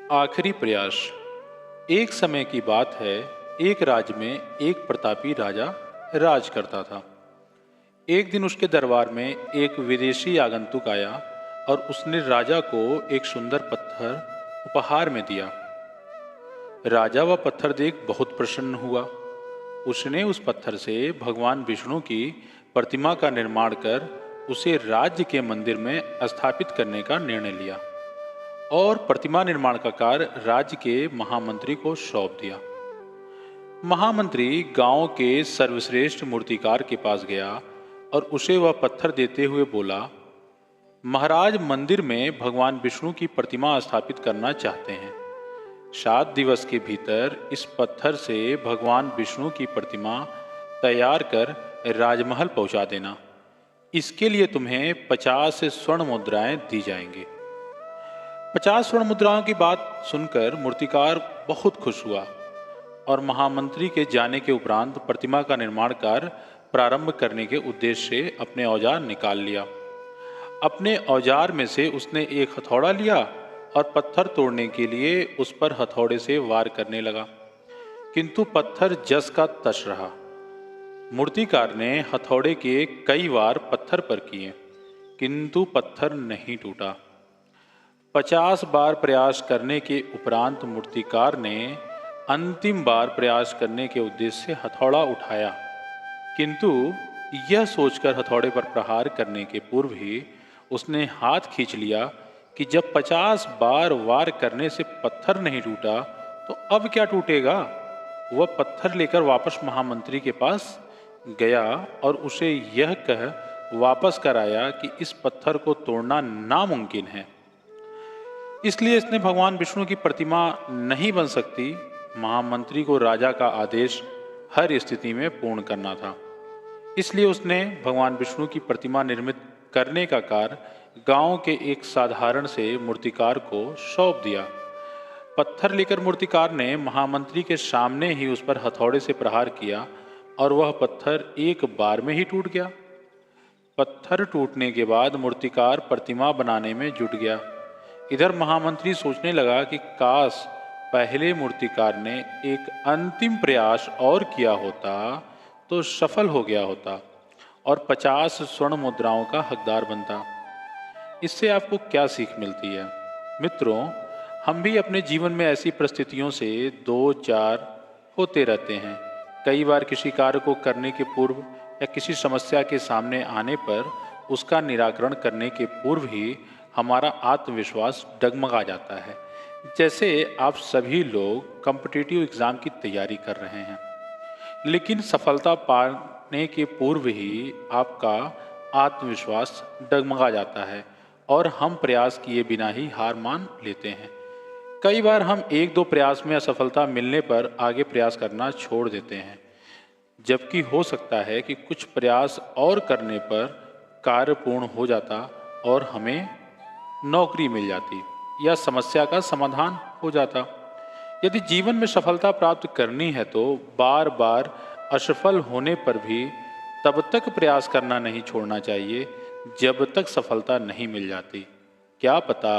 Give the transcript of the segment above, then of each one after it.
आखिरी प्रयास। एक समय की बात है, एक राज्य में एक प्रतापी राजा राज करता था। एक दिन उसके दरबार में एक विदेशी आगंतुक आया और उसने राजा को एक सुंदर पत्थर उपहार में दिया। राजा वह पत्थर देख बहुत प्रसन्न हुआ। उसने उस पत्थर से भगवान विष्णु की प्रतिमा का निर्माण कर उसे राज्य के मंदिर में स्थापित करने का निर्णय लिया और प्रतिमा निर्माण का कार्य राज्य के महामंत्री को सौंप दिया। महामंत्री गांव के सर्वश्रेष्ठ मूर्तिकार के पास गया और उसे वह पत्थर देते हुए बोला, महाराज, मंदिर में भगवान विष्णु की प्रतिमा स्थापित करना चाहते हैं। 7 दिवस के भीतर इस पत्थर से भगवान विष्णु की प्रतिमा तैयार कर राजमहल पहुंचा देना। इसके लिए तुम्हें 50 स्वर्ण मुद्राएं दी जाएंगी। 50 स्वर्ण मुद्राओं की बात सुनकर मूर्तिकार बहुत खुश हुआ और महामंत्री के जाने के उपरांत प्रतिमा का निर्माण कार्य प्रारंभ करने के उद्देश्य से अपने औजार निकाल लिया। अपने औजार में से उसने एक हथौड़ा लिया और पत्थर तोड़ने के लिए उस पर हथौड़े से वार करने लगा, किंतु पत्थर जस का तस रहा। मूर्तिकार ने हथौड़े के कई वार पत्थर पर किए, किंतु पत्थर नहीं टूटा। 50 बार प्रयास करने के उपरांत मूर्तिकार ने अंतिम बार प्रयास करने के उद्देश्य से हथौड़ा उठाया, किंतु यह सोचकर हथौड़े पर प्रहार करने के पूर्व ही उसने हाथ खींच लिया कि जब 50 बार वार करने से पत्थर नहीं टूटा तो अब क्या टूटेगा। वह पत्थर लेकर वापस महामंत्री के पास गया और उसे यह कह वापस कराया कि इस पत्थर को तोड़ना नामुमकिन है, इसलिए इसने भगवान विष्णु की प्रतिमा नहीं बन सकती। महामंत्री को राजा का आदेश हर स्थिति में पूर्ण करना था, इसलिए उसने भगवान विष्णु की प्रतिमा निर्मित करने का कार्य गांव के एक साधारण से मूर्तिकार को सौंप दिया। पत्थर लेकर मूर्तिकार ने महामंत्री के सामने ही उस पर हथौड़े से प्रहार किया और वह पत्थर एक बार में ही टूट गया। पत्थर टूटने के बाद मूर्तिकार प्रतिमा बनाने में जुट गया। इधर महामंत्री सोचने लगा कि काश पहले मूर्तिकार ने एक अंतिम प्रयास और किया होता तो सफल हो गया होता और 50 स्वर्ण मुद्राओं का हकदार बनता। इससे आपको क्या सीख मिलती है? मित्रों, हम भी अपने जीवन में ऐसी परिस्थितियों से 2-4 होते रहते हैं। कई बार किसी कार्य को करने के पूर्व या किसी समस्या के सामने आने पर उसका निराकरण करने के पूर्व ही हमारा आत्मविश्वास डगमगा जाता है। जैसे आप सभी लोग कॉम्पिटिटिव एग्ज़ाम की तैयारी कर रहे हैं, लेकिन सफलता पाने के पूर्व ही आपका आत्मविश्वास डगमगा जाता है और हम प्रयास किए बिना ही हार मान लेते हैं। कई बार हम 1-2 प्रयास में असफलता मिलने पर आगे प्रयास करना छोड़ देते हैं, जबकि हो सकता है कि कुछ प्रयास और करने पर कार्य पूर्ण हो जाता और हमें नौकरी मिल जाती या समस्या का समाधान हो जाता। यदि जीवन में सफलता प्राप्त करनी है तो बार बार असफल होने पर भी तब तक प्रयास करना नहीं छोड़ना चाहिए जब तक सफलता नहीं मिल जाती। क्या पता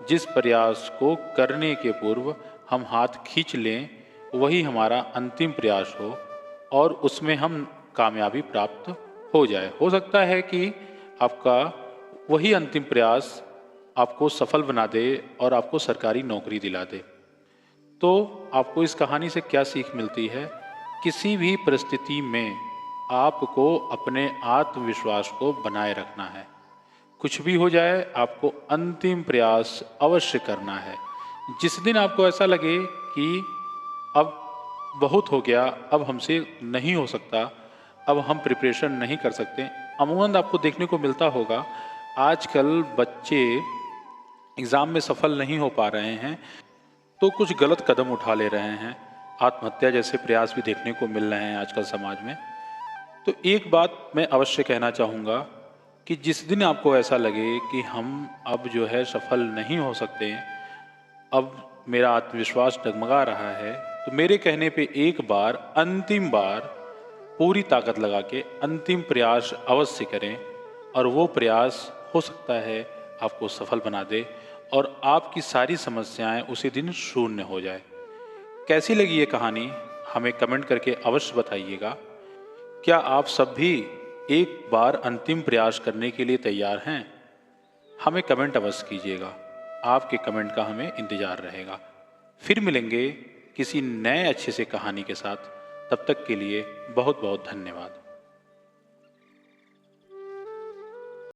जिस प्रयास को करने के पूर्व हम हाथ खींच लें वही हमारा अंतिम प्रयास हो और उसमें हम कामयाबी प्राप्त हो जाए। हो सकता है कि आपका वही अंतिम प्रयास आपको सफल बना दे और आपको सरकारी नौकरी दिला दे। तो आपको इस कहानी से क्या सीख मिलती है? किसी भी परिस्थिति में आपको अपने आत्मविश्वास को बनाए रखना है। कुछ भी हो जाए, आपको अंतिम प्रयास अवश्य करना है। जिस दिन आपको ऐसा लगे कि अब बहुत हो गया, अब हमसे नहीं हो सकता, अब हम प्रिपरेशन नहीं कर सकते, अमूमन आपको देखने को मिलता होगा आजकल बच्चे एग्ज़ाम में सफल नहीं हो पा रहे हैं तो कुछ गलत कदम उठा ले रहे हैं। आत्महत्या जैसे प्रयास भी देखने को मिल रहे हैं आजकल समाज में। तो एक बात मैं अवश्य कहना चाहूँगा कि जिस दिन आपको ऐसा लगे कि हम अब जो है सफल नहीं हो सकते, अब मेरा आत्मविश्वास डगमगा रहा है, तो मेरे कहने पे एक बार अंतिम बार पूरी ताकत लगा के अंतिम प्रयास अवश्य करें और वो प्रयास हो सकता है आपको सफल बना दे। और आपकी सारी समस्याएं उसी दिन शून्य हो जाए। कैसी लगी ये कहानी हमें कमेंट करके अवश्य बताइएगा। क्या आप सब भी एक बार अंतिम प्रयास करने के लिए तैयार हैं? हमें कमेंट अवश्य कीजिएगा। आपके कमेंट का हमें इंतजार रहेगा। फिर मिलेंगे किसी नए अच्छे से कहानी के साथ। तब तक के लिए बहुत बहुत धन्यवाद।